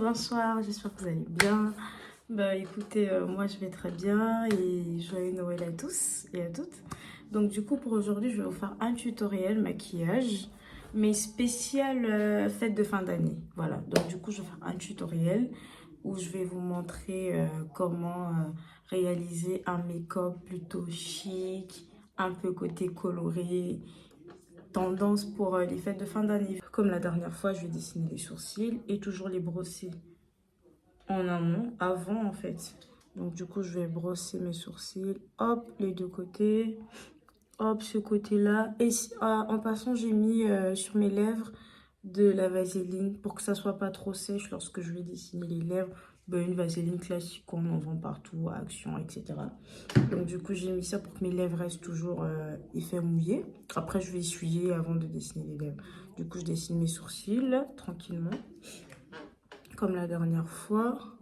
bonsoir, j'espère que vous allez bien. Bah écoutez, moi je vais très bien et joyeux Noël à tous et à toutes. Donc du coup pour aujourd'hui je vais vous faire un tutoriel maquillage, mais spécial fête de fin d'année. Voilà, donc du coup je vais faire un tutoriel où je vais vous montrer comment réaliser un make-up plutôt chic, un peu côté coloré, tendance pour les fêtes de fin d'année. Comme la dernière fois, je vais dessiner les sourcils et toujours les brosser en amont, avant en fait. Donc du coup, je vais brosser mes sourcils, hop, les deux côtés, hop, ce côté-là. Et en passant, j'ai mis sur mes lèvres de la vaseline pour que ça soit pas trop sèche lorsque je vais dessiner les lèvres. Ben, une vaseline classique qu'on en vend partout, à Action, etc. Donc du coup, j'ai mis ça pour que mes lèvres restent toujours effet mouillé. Après, je vais essuyer avant de dessiner les lèvres. Du coup, je dessine mes sourcils tranquillement, comme la dernière fois.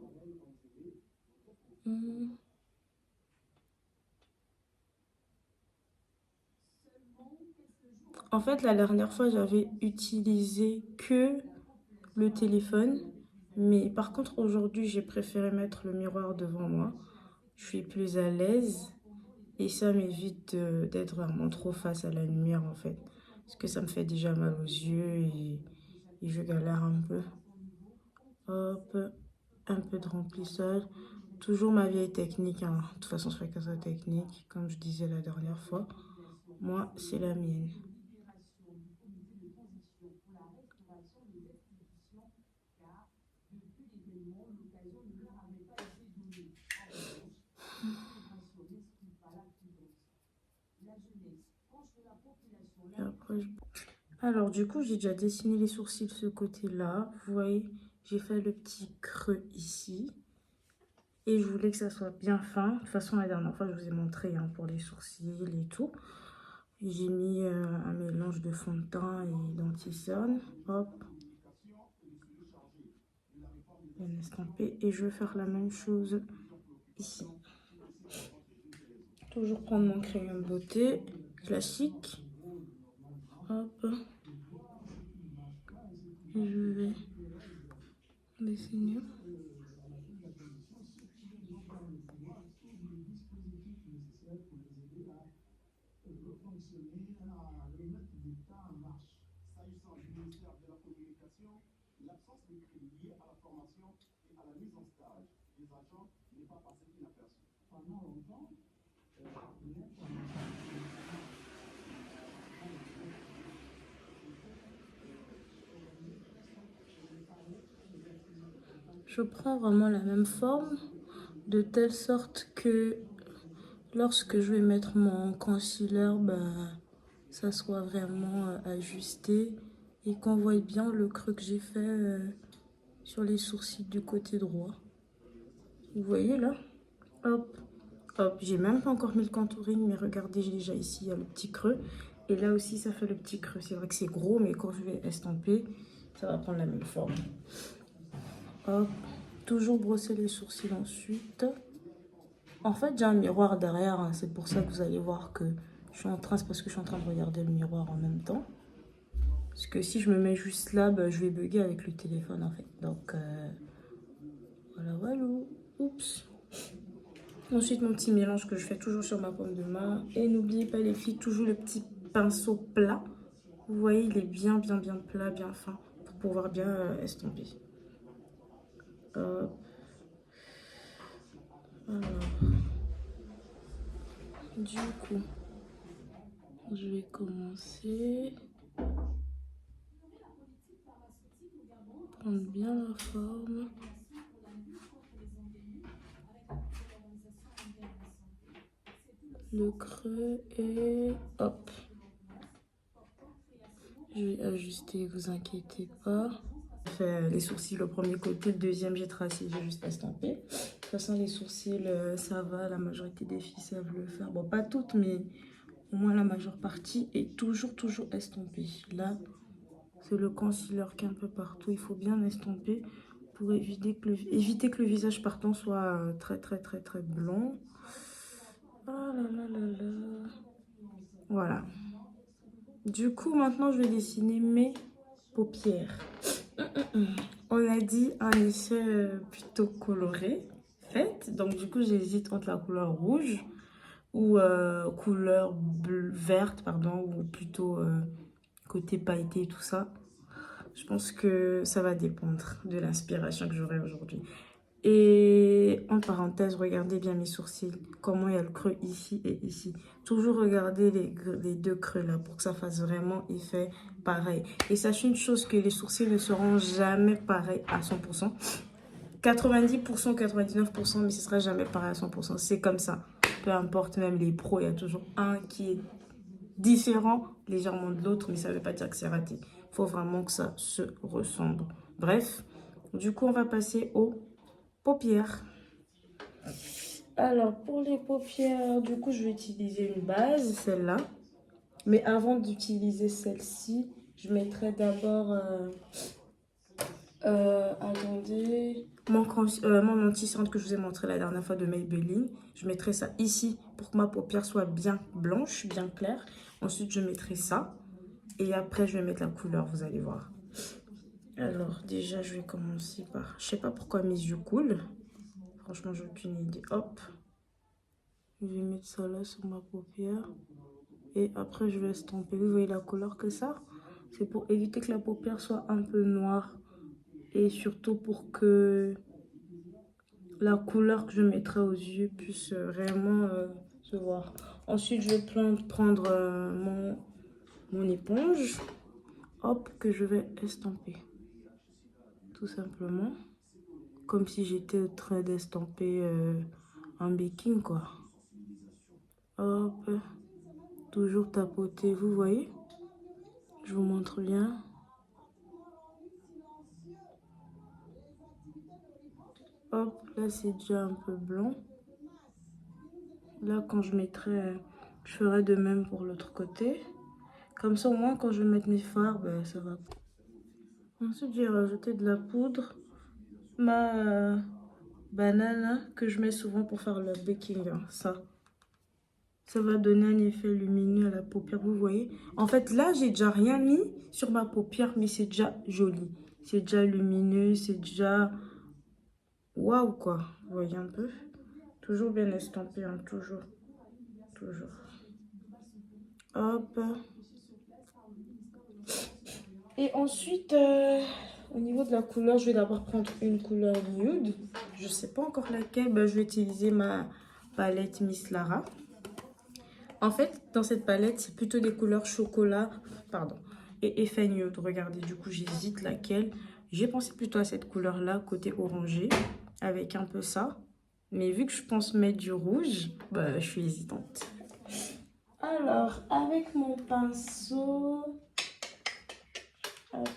En fait, la dernière fois, j'avais utilisé que le téléphone. Mais par contre, aujourd'hui, j'ai préféré mettre le miroir devant moi. Je suis plus à l'aise. Et ça m'évite d'être vraiment trop face à la lumière, en fait. Parce que ça me fait déjà mal aux yeux et je galère un peu. Hop, un peu de remplissage. Toujours ma vieille technique, hein. De toute façon, je fais que ça technique, comme je disais la dernière fois. Moi, c'est la mienne. Et après, alors, du coup, j'ai déjà dessiné les sourcils de ce côté-là. Vous voyez, j'ai fait le petit creux ici. Et je voulais que ça soit bien fin. De toute façon, la dernière fois, je vous ai montré hein, pour les sourcils et tout. J'ai mis un mélange de fond de teint et d'anti-cerne. Hop. Bien estampé. Et je vais faire la même chose ici. Toujours prendre mon crayon de beauté classique. Hop. Et je vais dessiner. Je prends vraiment la même forme de telle sorte que lorsque je vais mettre mon concealer, ben, ça soit vraiment ajusté et qu'on voit bien le creux que j'ai fait sur les sourcils du côté droit. Vous voyez là? Hop, hop, j'ai même pas encore mis le contouring, mais regardez, j'ai déjà ici, il y a le petit creux. Et là aussi, ça fait le petit creux. C'est vrai que c'est gros, mais quand je vais estamper, ça va prendre la même forme. Hop, toujours brosser les sourcils ensuite. En fait, j'ai un miroir derrière, hein. C'est pour ça que vous allez voir que je suis en train, c'est parce que je suis en train de regarder le miroir en même temps. Parce que si je me mets juste là, bah, je vais bugger avec le téléphone en fait. Donc, voilà, voilà. Oups. Ensuite, mon petit mélange que je fais toujours sur ma paume de main. Et n'oubliez pas les filles, toujours le petit pinceau plat. Vous voyez, il est bien plat, bien fin. Pour pouvoir bien estomper. Hop. Alors, du coup, je vais commencer. Prendre bien la forme. Le creux et hop. Je vais ajuster, vous inquiétez pas. J'ai fait les sourcils au premier côté, le deuxième j'ai tracé, j'ai juste estampé. De toute façon les sourcils ça va, la majorité des filles savent le faire. Bon pas toutes mais au moins la majeure partie est toujours estampée. Là c'est le concealer qui est un peu partout, il faut bien estomper pour éviter que le visage partant soit très blanc. Ah là là là là. Voilà. Du coup, maintenant, je vais dessiner mes paupières. On a dit un effet plutôt coloré, fait. Donc, du coup, j'hésite entre la couleur rouge ou couleur verte, pardon, ou plutôt côté pailleté, tout ça. Je pense que ça va dépendre de l'inspiration que j'aurai aujourd'hui. Et en parenthèse, regardez bien mes sourcils. Comment il y a le creux ici et ici. Toujours regarder les deux creux là pour que ça fasse vraiment effet pareil. Et sachez une chose, que les sourcils ne seront jamais pareils à 100%. 90%, 99%, mais ce sera jamais pareil à 100%. C'est comme ça. Peu importe, même les pros, il y a toujours un qui est différent légèrement de l'autre, mais ça ne veut pas dire que c'est raté. Il faut vraiment que ça se ressemble. Bref, du coup, on va passer aux paupières. Alors, pour les paupières, du coup, je vais utiliser une base, celle-là. Mais avant d'utiliser celle-ci, je mettrai d'abord... attendez... Mon anti-cerne que je vous ai montré la dernière fois de Maybelline. Je mettrai ça ici pour que ma paupière soit bien blanche, bien claire. Ensuite, je mettrai ça. Et après, je vais mettre la couleur, vous allez voir. Alors, déjà, je vais commencer par... Je sais pas pourquoi mes yeux coulent. Franchement, j'ai aucune idée. Hop. Je vais mettre ça là sur ma paupière. Et après, je vais estomper. Vous voyez la couleur que ça? C'est pour éviter que la paupière soit un peu noire. Et surtout pour que la couleur que je mettrai aux yeux puisse réellement se voir. Ensuite, je vais prendre mon éponge. Hop, que je vais estomper. Tout simplement. Comme si j'étais en train d'estomper un baking, quoi. Hop. Toujours tapoter, vous voyez? Je vous montre bien. Hop, là c'est déjà un peu blanc. Là quand je mettrai, je ferai de même pour l'autre côté. Comme ça au moins quand je vais mettre mes fards, ben, ça va. Ensuite j'ai rajouté de la poudre. Ma banane que je mets souvent pour faire le baking, hein, ça. Ça va donner un effet lumineux à la paupière, vous voyez. En fait, là, j'ai déjà rien mis sur ma paupière, mais c'est déjà joli. C'est déjà lumineux, c'est déjà... Waouh, quoi. Vous voyez un peu? Toujours bien estampé, hein, toujours. Toujours. Hop. Et ensuite, au niveau de la couleur, je vais d'abord prendre une couleur nude. Je ne sais pas encore laquelle. Ben, je vais utiliser ma palette Miss Lara. En fait, dans cette palette, c'est plutôt des couleurs chocolat, pardon, et effet nude. Regardez, du coup, j'hésite laquelle. J'ai pensé plutôt à cette couleur-là, côté orangé, avec un peu ça. Mais vu que je pense mettre du rouge, bah, je suis hésitante. Alors, avec mon pinceau... Hop.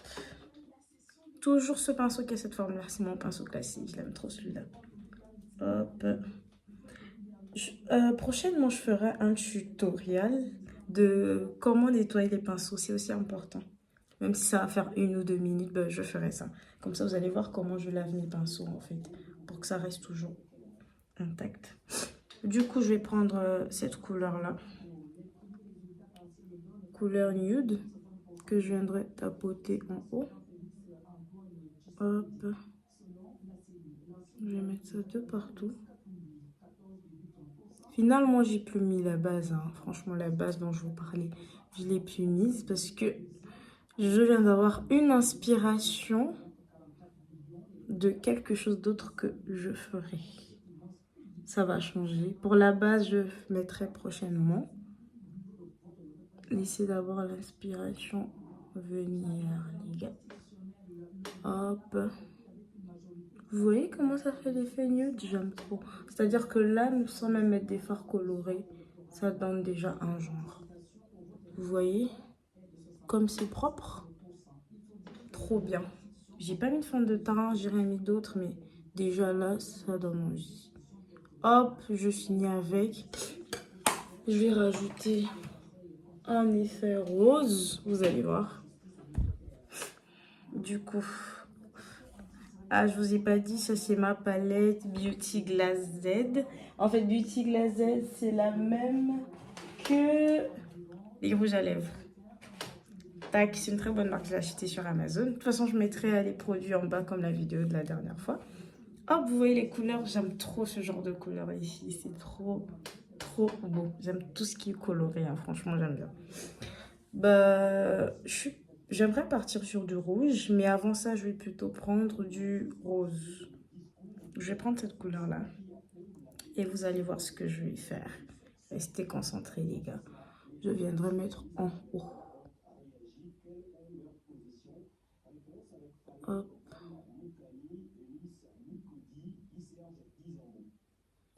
Toujours ce pinceau qui a cette forme-là, c'est mon pinceau classique. Je l'aime trop celui-là. Hop. Prochainement, je ferai un tutoriel de comment nettoyer les pinceaux. C'est aussi important. Même si ça va faire 1 ou 2 minutes, ben, je ferai ça. Comme ça, vous allez voir comment je lave mes pinceaux, en fait. Pour que ça reste toujours intact. Du coup, je vais prendre cette couleur-là. Couleur nude. Que je viendrai tapoter en haut. Hop. Je vais mettre ça de partout. Finalement, j'ai plus mis la base. Hein. Franchement, la base dont je vous parlais, je l'ai plus mise parce que je viens d'avoir une inspiration de quelque chose d'autre que je ferai. Ça va changer. Pour la base, je mettrai prochainement. Laissez d'abord l'inspiration venir, les gars. Hop. Vous voyez comment ça fait l'effet nude? J'aime trop. C'est-à-dire que là, sans même mettre des fards colorés, ça donne déjà un genre. Vous voyez? Comme c'est propre. Trop bien. J'ai pas mis de fond de teint, j'ai rien mis d'autre, mais déjà là, ça donne envie. Hop, je finis avec. Je vais rajouter un effet rose, vous allez voir. Du coup, ah, je vous ai pas dit, ça c'est ma palette Beauty Glass Z. En fait, Beauty Glass Z, c'est la même que les rouges à lèvres. Tac, c'est une très bonne marque, je l'ai acheté sur Amazon. De toute façon, je mettrai les produits en bas comme la vidéo de la dernière fois. Hop, vous voyez les couleurs, j'aime trop ce genre de couleurs ici. C'est trop, trop beau. J'aime tout ce qui est coloré, hein. Franchement, j'aime bien. Bah, j'aimerais partir sur du rouge, mais avant ça, je vais plutôt prendre du rose. Je vais prendre cette couleur-là et vous allez voir ce que je vais faire. Restez concentrés, les gars. Je viendrai mettre en haut. Hop.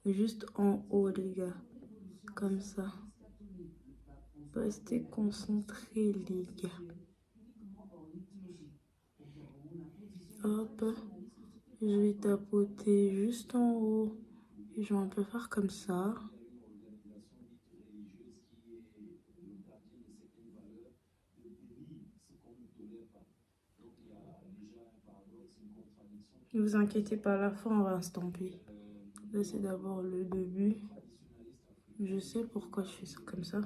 Juste en haut, les gars. Comme ça. Restez concentrés, les gars. Hop. Je vais tapoter juste en haut. Et je vais un peu faire comme ça. Ne vous inquiétez pas, à la fin, on va estomper. Là, c'est d'abord le début. Je sais pourquoi je fais ça comme ça.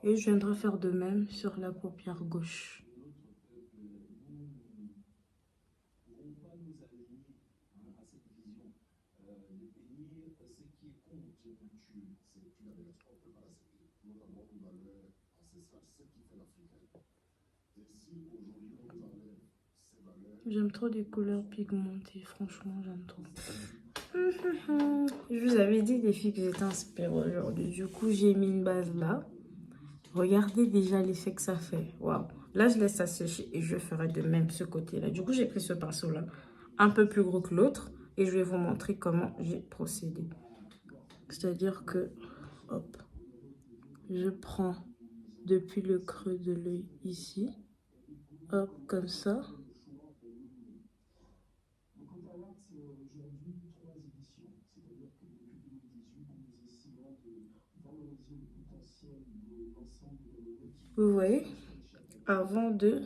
Et je viendrai faire de même sur la paupière gauche. J'aime trop les couleurs pigmentées, franchement, j'aime trop. Je vous avais dit, les filles, que j'étais inspirée aujourd'hui. Du coup, j'ai mis une base là. Regardez déjà l'effet que ça fait. Waouh. Là, je laisse ça sécher et je ferai de même ce côté-là. Du coup, j'ai pris ce pinceau-là, un peu plus gros que l'autre. Et je vais vous montrer comment j'ai procédé. C'est-à-dire que, hop, je prends depuis le creux de l'œil ici. Hop, comme ça. Vous voyez, avant de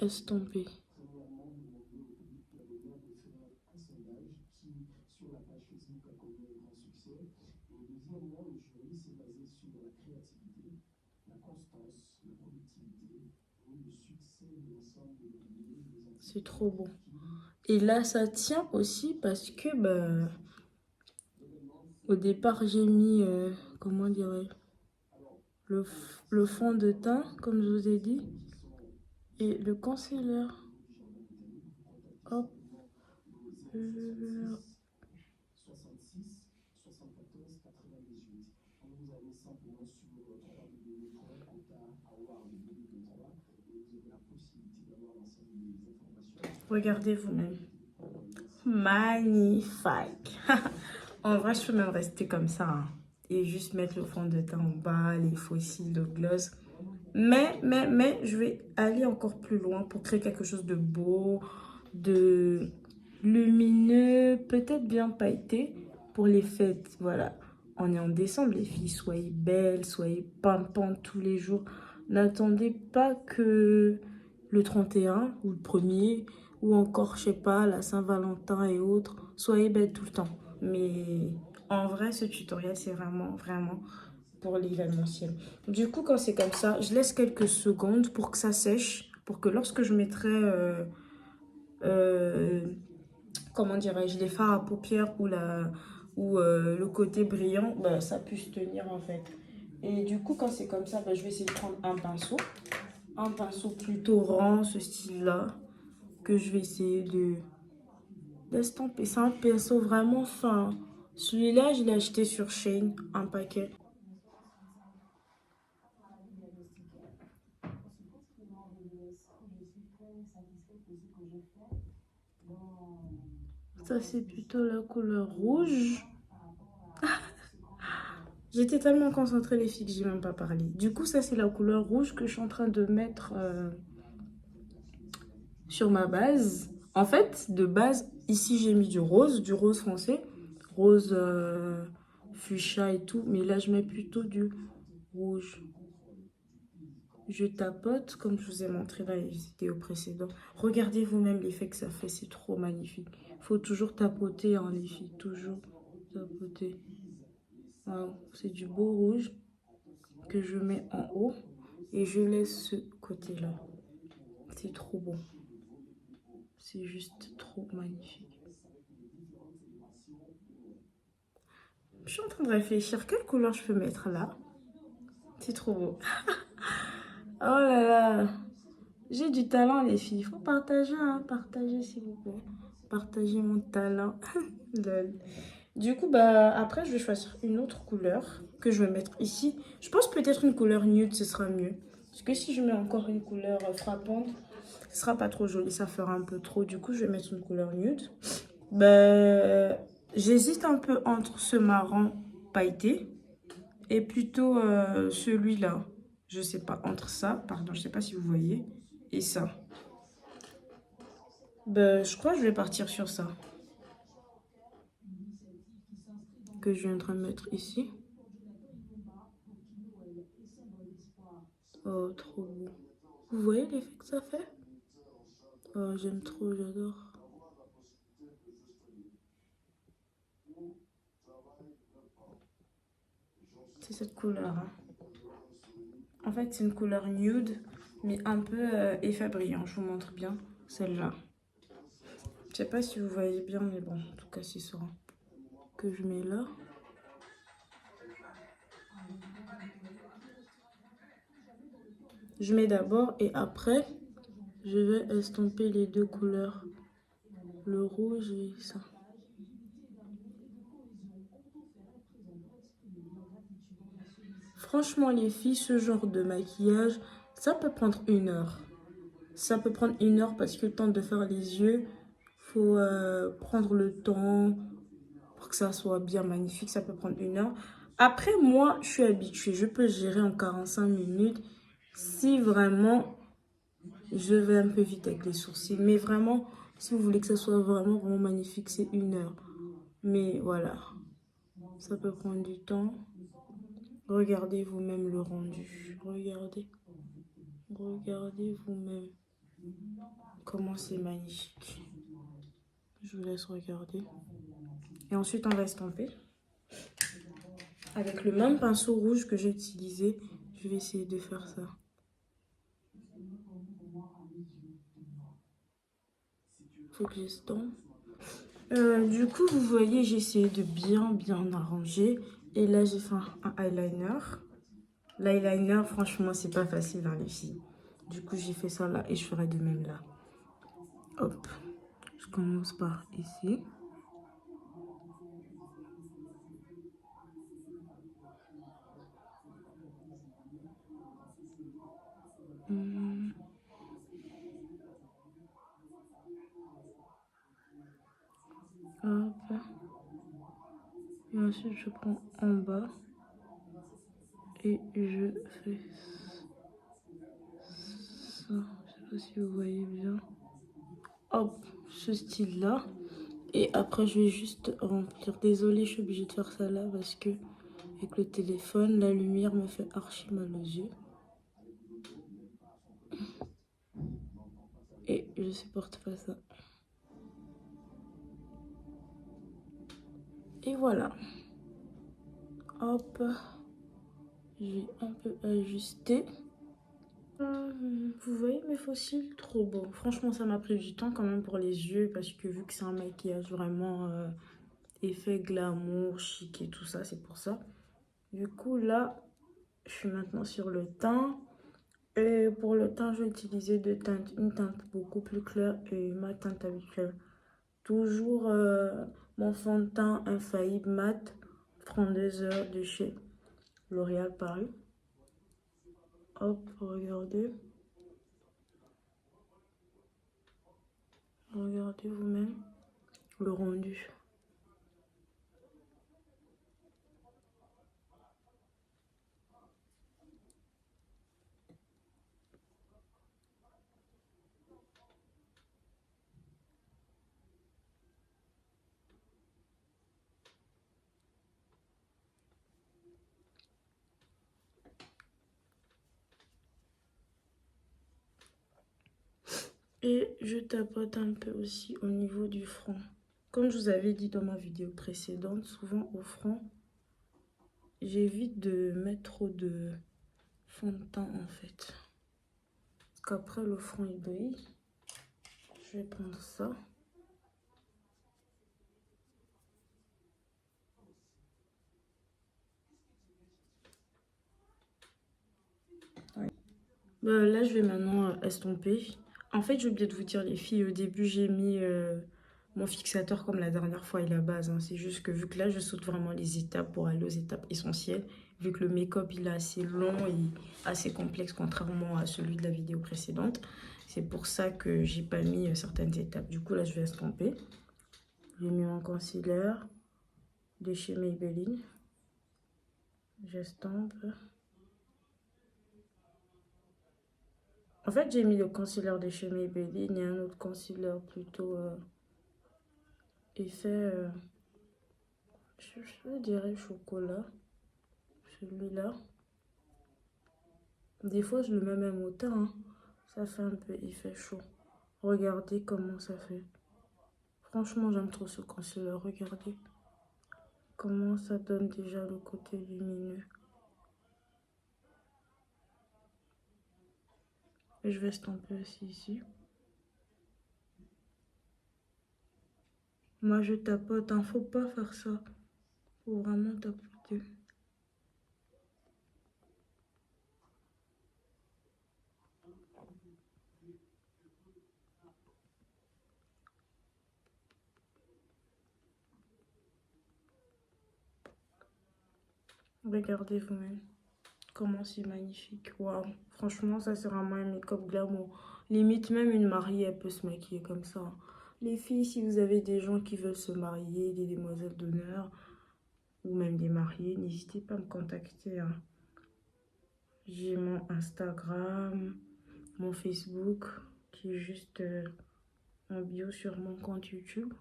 estomper. C'est trop bon. Et là, ça tient aussi parce que, bah, au départ, j'ai mis, comment dirais-je, le fond de teint, comme je vous ai dit, et le concealer. Hop. Regardez vous-même. Magnifique. En vrai, je peux même rester comme ça, hein, et juste mettre le fond de teint en bas, les fossiles, le gloss. Mais, je vais aller encore plus loin pour créer quelque chose de beau, de lumineux, peut-être bien pailleté pour les fêtes. Voilà, on est en décembre, les filles. Soyez belles, soyez pimpantes tous les jours. N'attendez pas que le 31 ou le 1er ou encore, je sais pas, la Saint-Valentin et autres. Soyez belles tout le temps. Mais en vrai, ce tutoriel, c'est vraiment, vraiment pour l'événementiel. Du coup, quand c'est comme ça, je laisse quelques secondes pour que ça sèche, pour que lorsque je mettrai, comment dirais-je, les fards à paupières ou le côté brillant, bah, ça puisse tenir en fait. Et du coup, quand c'est comme ça, bah, je vais essayer de prendre un pinceau plutôt rond, ce style-là, que je vais essayer d'estamper. C'est un pinceau vraiment fin. Celui-là, je l'ai acheté sur Shein, un paquet. Ça, c'est plutôt la couleur rouge. J'étais tellement concentrée, les filles, que j'ai même pas parlé. Du coup, ça, c'est la couleur rouge que je suis en train de mettre sur ma base. En fait, de base, ici, j'ai mis du rose foncé. Rose fuchsia et tout. Mais là, je mets plutôt du rouge. Je tapote, comme je vous ai montré dans les vidéos précédentes. Regardez vous-même l'effet que ça fait, c'est trop magnifique. Il faut toujours tapoter, hein, les filles, toujours tapoter. Wow, c'est du beau rouge que je mets en haut. Et je laisse ce côté-là. C'est trop beau. C'est juste trop magnifique. Je suis en train de réfléchir. Quelle couleur je peux mettre là? C'est trop beau. Oh là là. J'ai du talent, les filles. Il faut partager, hein. Partagez, s'il vous plaît. Partagez mon talent. Lol. Du coup, bah, après, je vais choisir une autre couleur que je vais mettre ici. Je pense peut-être une couleur nude, ce sera mieux. Parce que si je mets encore une couleur frappante, ce sera pas trop joli, ça fera un peu trop. Du coup, je vais mettre une couleur nude. Bah, j'hésite un peu entre ce marron pailleté et plutôt celui-là. Je sais pas, entre ça, pardon, je sais pas si vous voyez, et ça. Bah, je crois que je vais partir sur ça. Que je suis en train de mettre ici. Oh, trop beau. Vous voyez l'effet que ça fait? Oh, j'aime trop, j'adore. C'est cette couleur, hein. En fait, c'est une couleur nude, mais un peu effet brillant. Je vous montre bien celle-là. Je sais pas si vous voyez bien, mais bon, en tout cas, c'est ça que je mets là. Je mets d'abord et après, je vais estomper les deux couleurs. Le rouge et ça. Franchement, les filles, ce genre de maquillage, ça peut prendre 1 heure. Ça peut prendre 1 heure parce que le temps de faire les yeux, faut prendre le temps pour que ça soit bien magnifique. Ça peut prendre 1 heure. Après, moi, je suis habituée. Je peux gérer en 45 minutes si vraiment je vais un peu vite avec les sourcils. Mais vraiment, si vous voulez que ça soit vraiment, vraiment magnifique, c'est 1 heure. Mais voilà, ça peut prendre du temps. Regardez vous-même le rendu. Regardez. Regardez vous-même comment c'est magnifique. Je vous laisse regarder. Et ensuite, on va estomper. Avec le même pinceau rouge que j'ai utilisé, je vais essayer de faire ça. Faut que j'estompe. Du coup, vous voyez, j'ai essayé de bien arranger. Et là, j'ai fait un eyeliner. L'eyeliner, franchement, c'est pas facile, hein, les filles. Du coup, j'ai fait ça là et je ferai de même là. Hop. Je commence par ici. Hop. Et ensuite, je prends en bas. Et je fais ça. Je sais pas si vous voyez bien. Hop, ce style-là. Et après, je vais juste remplir. Désolée, je suis obligée de faire ça là parce que avec le téléphone, la lumière me fait archi mal aux yeux. Et je supporte pas ça. Et voilà. Hop. J'ai un peu ajusté. Vous voyez mes fossiles? Trop beau. Franchement, ça m'a pris du temps quand même pour les yeux parce que vu que c'est un maquillage vraiment effet glamour, chic et tout ça, c'est pour ça. Du coup, là, je suis maintenant sur le teint. Et pour le teint, je vais utiliser deux teintes. Une teinte beaucoup plus claire et ma teinte habituelle. Toujours mon fond de teint infaillible mat 32 heures de chez L'Oréal Paris. Hop, regardez. Regardez vous-même le rendu. Et je tapote un peu aussi au niveau du front. Comme je vous avais dit dans ma vidéo précédente, souvent au front, j'évite de mettre trop de fond de teint en fait. Parce qu'après le front il brille. Je vais prendre ça. Ouais. Là je vais maintenant estomper. En fait j'ai oublié de vous dire les filles, au début j'ai mis mon fixateur comme la dernière fois et la base. Hein. C'est juste que vu que là je saute vraiment les étapes pour aller aux étapes essentielles. Vu que le make-up il est assez long et assez complexe contrairement à celui de la vidéo précédente. C'est pour ça que j'ai pas mis certaines étapes. Du coup là je vais estomper. J'ai mis mon concealer de chez Maybelline. J'estompe. En fait, j'ai mis le concealer de chez Maybelline et un autre concealer plutôt effet, je dirais chocolat. Celui-là. Des fois, je le mets même au teint. Hein. Ça fait un peu effet chaud. Regardez comment ça fait. Franchement, j'aime trop ce concealer. Regardez comment ça donne déjà le côté lumineux. Et je vais estomper aussi ici. Moi, je tapote. Hein. Faut pas faire ça. Faut vraiment tapoter. Regardez vous-même comment c'est magnifique. Waouh, franchement, ça c'est vraiment un make-up glamour. Limite, même une mariée, elle peut se maquiller comme ça. Les filles, si vous avez des gens qui veulent se marier, des demoiselles d'honneur, ou même des mariés, n'hésitez pas à me contacter. Hein. J'ai mon Instagram, mon Facebook, qui est juste en bio sur mon compte YouTube.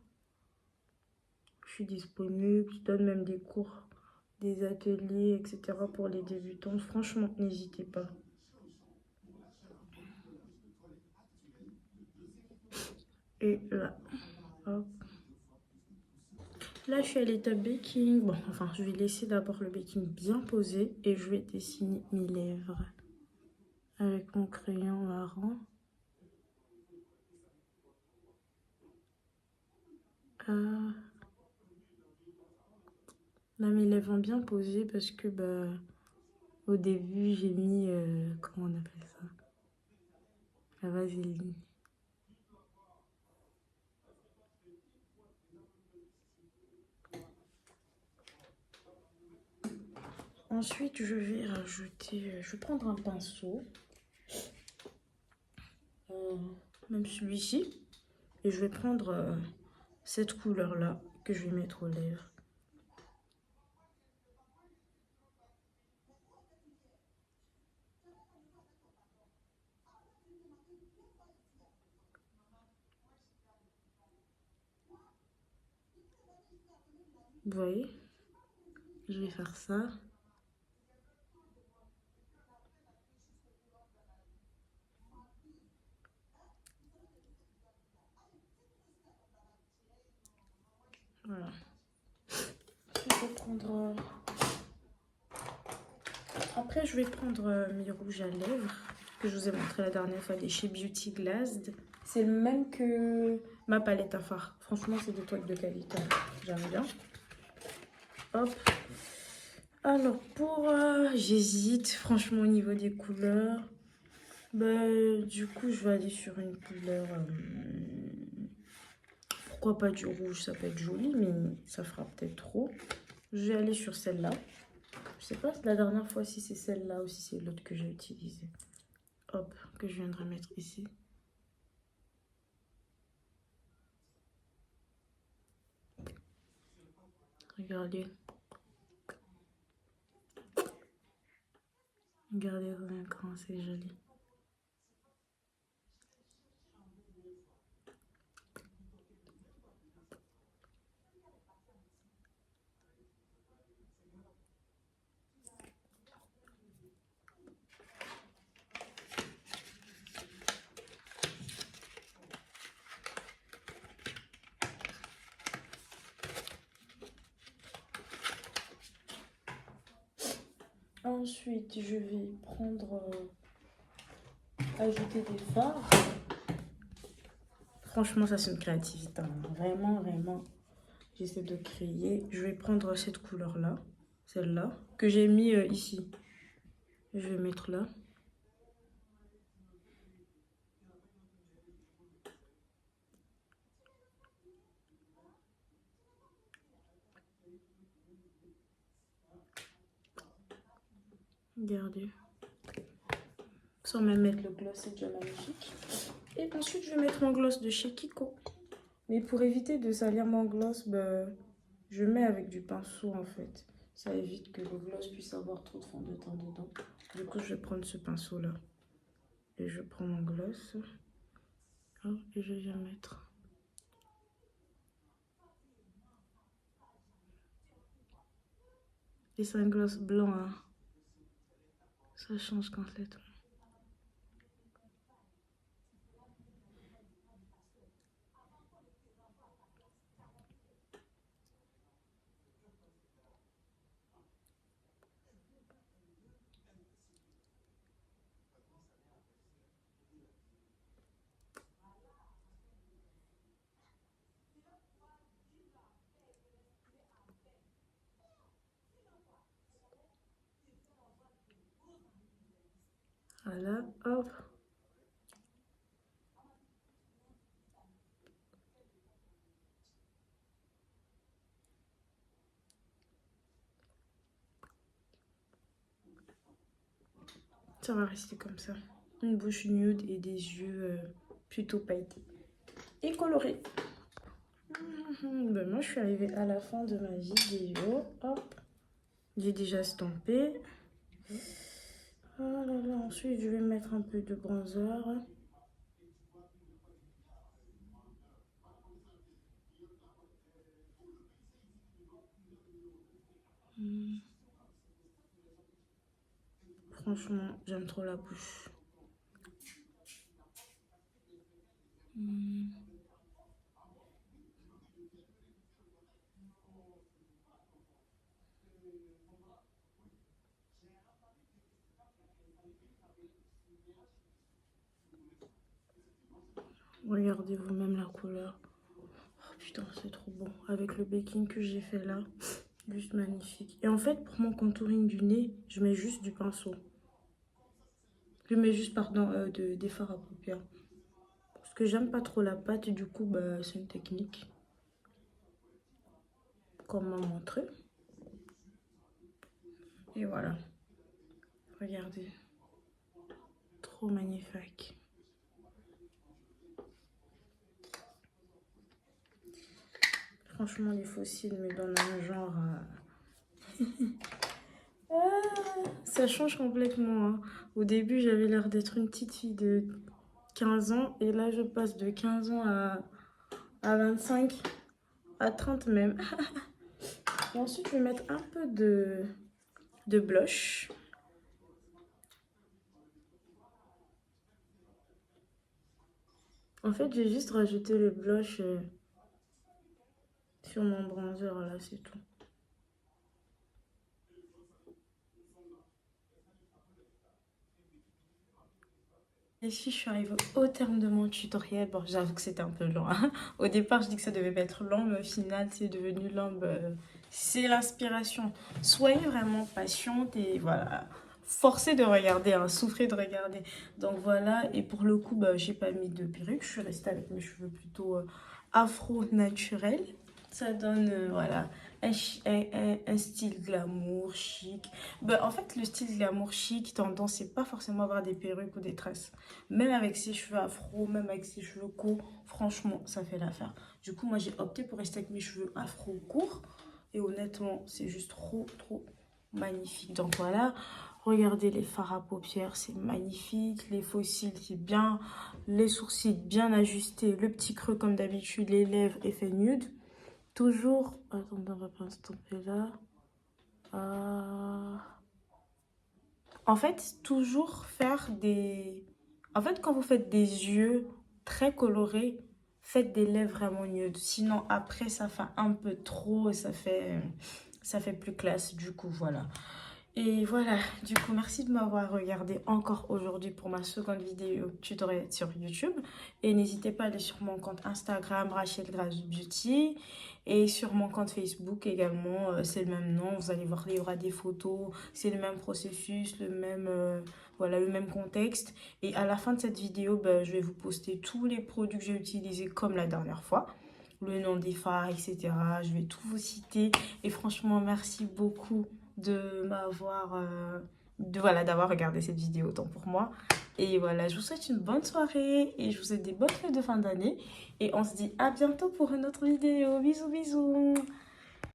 Je suis disponible, je donne même des cours, des ateliers, etc. pour les débutants. Franchement, n'hésitez pas. Et là, hop. Là, je suis à l'étape baking. Bon, enfin, je vais laisser d'abord le baking bien posé et je vais dessiner mes lèvres avec mon crayon marron. Là, mes lèvres vont bien posées parce que, au début, j'ai mis, comment on appelle ça? La vaseline. Ensuite, je vais rajouter, je vais prendre un pinceau, même celui-ci, et je vais prendre cette couleur-là que je vais mettre aux lèvres. Vous voyez? Je vais faire ça. Voilà. Je vais prendre... Après, je vais prendre mes rouges à lèvres que je vous ai montré la dernière fois, des chez Beauty Glazed. C'est le même que ma palette à fard. Franchement, c'est des trucs de qualité. J'aime bien. Hop. Alors, pour... j'hésite, franchement, au niveau des couleurs. Du coup, je vais aller sur une couleur... pourquoi pas du rouge? Ça peut être joli, mais ça fera peut-être trop. Je vais aller sur celle-là. Je sais pas la dernière fois si c'est celle-là ou si c'est l'autre que j'ai utilisée. Hop, que je viendrai mettre ici. Regardez. Regardez comment c'est joli. Ensuite, je vais prendre, ajouter des fards. Franchement, ça c'est une créativité, hein. Vraiment, vraiment, j'essaie de créer. Je vais prendre cette couleur-là, celle-là, que j'ai mis ici. Je vais mettre là. Regardez. Sans même mettre le gloss, c'est déjà magnifique. Et ensuite, je vais mettre mon gloss de chez Kiko. Mais pour éviter de salir mon gloss, bah, je mets avec du pinceau en fait. Ça évite que le gloss puisse avoir trop de fond de teint dedans. Du coup, je vais prendre ce pinceau là. Et je prends mon gloss. Oh, et je viens mettre. Et c'est un gloss blanc, hein. Ça change complètement. Voilà, hop. Ça va rester comme ça. Une bouche nude et des yeux plutôt pailletés et colorés. Ben moi, je suis arrivée à la fin de ma vidéo. Hop. J'ai déjà estampé. Oh là là, ensuite, je vais mettre un peu de bronzer. Franchement, j'aime trop la bouche. Regardez vous-même la couleur. Oh putain, c'est trop bon. Avec le baking que j'ai fait là, juste magnifique. Et en fait, pour mon contouring du nez, je mets juste du pinceau. Je mets juste, pardon, des fards à paupières. Parce que j'aime pas trop la pâte, du coup, bah, c'est une technique. Comme m'a montré. Et voilà. Regardez. Trop magnifique. Franchement, les fossiles me donnent un genre... ça change complètement, hein. Au début, j'avais l'air d'être une petite fille de 15 ans. Et là, je passe de 15 ans à 25, à 30 même. Et ensuite, je vais mettre un peu de blush. En fait, j'ai juste rajouté le blush sur mon bronzer, là, c'est tout. Ici, je suis arrivée au terme de mon tutoriel. Bon, j'avoue que c'était un peu long, hein. Au départ, je dis que ça devait pas être long, mais au final, c'est devenu long. C'est l'inspiration. Soyez vraiment patiente et voilà. Forcez de regarder, hein, souffrez de regarder. Donc voilà, et pour le coup, bah, j'ai pas mis de perruque. Je suis restée avec mes cheveux plutôt afro naturels. Ça donne, voilà, un style glamour, chic. Bah, en fait, le style glamour chic, tendance, c'est pas forcément avoir des perruques ou des tresses. Même avec ses cheveux afro, même avec ses cheveux courts, franchement, ça fait l'affaire. Du coup, moi, j'ai opté pour rester avec mes cheveux afro courts. Et honnêtement, c'est juste trop, trop magnifique. Donc voilà, regardez les fards à paupières, c'est magnifique. Les faux cils, c'est bien. Les sourcils bien ajustés. Le petit creux, comme d'habitude. Les lèvres, effet nude. Toujours, attendez, on va pas estomper là. En fait, toujours faire des... En fait, quand vous faites des yeux très colorés, faites des lèvres vraiment nudes. Sinon, après, ça fait un peu trop et ça fait plus classe. Du coup, voilà. Et voilà, du coup, merci de m'avoir regardé encore aujourd'hui pour ma seconde vidéo tutoriel sur YouTube. Et n'hésitez pas à aller sur mon compte Instagram, Rachel Grace Beauty. Et sur mon compte Facebook également, c'est le même nom. Vous allez voir, il y aura des photos. C'est le même processus, voilà, le même contexte. Et à la fin de cette vidéo, ben, je vais vous poster tous les produits que j'ai utilisés comme la dernière fois. Le nom des fards, etc. Je vais tout vous citer. Et franchement, merci beaucoup de m'avoir voilà, d'avoir regardé cette vidéo autant pour moi. Et voilà, je vous souhaite une bonne soirée et je vous souhaite des bonnes fêtes de fin d'année. Et on se dit à bientôt pour une autre vidéo. Bisous, bisous.